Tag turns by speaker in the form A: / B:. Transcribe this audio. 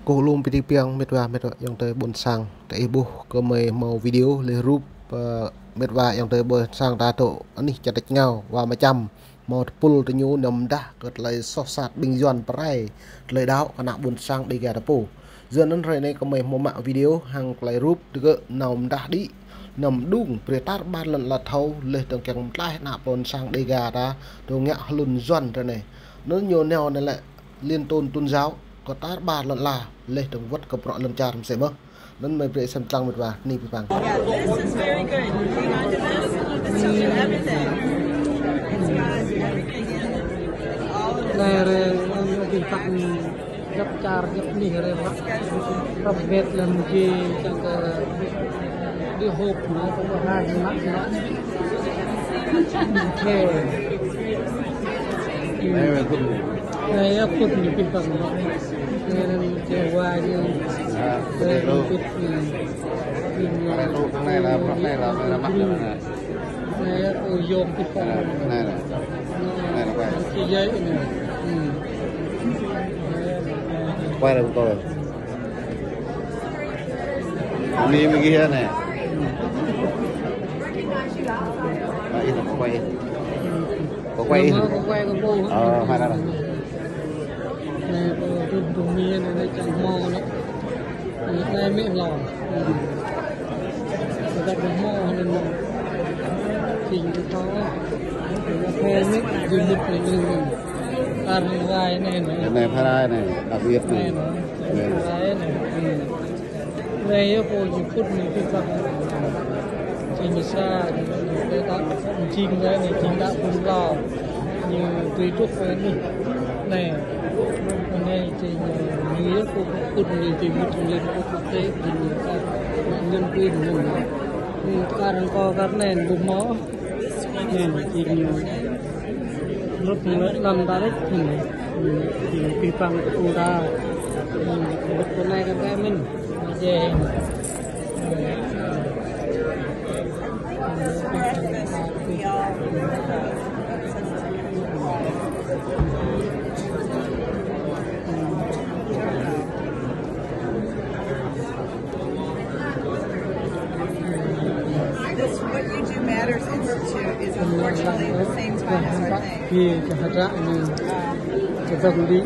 A: cô luôn bị piang mệt và yang tới buồn sang tại ibu có mấy màu video lên rúp mệt và yang tới buồn sang ta tổ anh chặt đạch ngao và mà chăm một pull từ nhu nằm đá cất lấy so sạt bình doan prai lời đáo anak buồn sang đi gà đập giờ nên rồi này có mấy màu mạng video hàng lấy rúp được nằm đá đi nằm đúng pretar ban lần là thâu lên từng kẹng lại nạp buồn sang đi gà ta đồ ngạ lùn doan rồi này nó nhiều nèo này lại liên tôn giáo có tá ba lần là lên từng vất cặp rọ lần cha làm sẽ mất nên mấy bệ xem tăng một và ni bị vàng
B: này rồi chúng ta gặp char gặp ni rồi gặp biệt làm gì chẳng có đi hộp nó cũng có hai mắt nó này aku ni pimpang nó nên Jawa như đây cái
C: này là mắt này
B: aku dùng pimpang
C: này là
B: cái giấy này
C: quay được tôi đi mấy kia này có quay phải là
B: này tụi mía này chẳng mò nó đây miệng lò người ta cũng mò nên mà trình có khe miếng dùng mực này mình ăn gai này
C: này phải đây này đặc biệt này
B: này cô chỉ phút này cái phần trình xa để ta chim cái này chim đã cũng lò như tùy thuốc với này này thì nghĩa của phút này thì một lên quốc tế thì nhân quyền mình ta đang có các nền bùn mó nền thì lúc nữa làm ta đấy thì cái phần của chúng ta con này các em mình về
D: What you do matters institute is unfortunately the same time as our name.
B: Cái hạt rạ này, cái dòng đi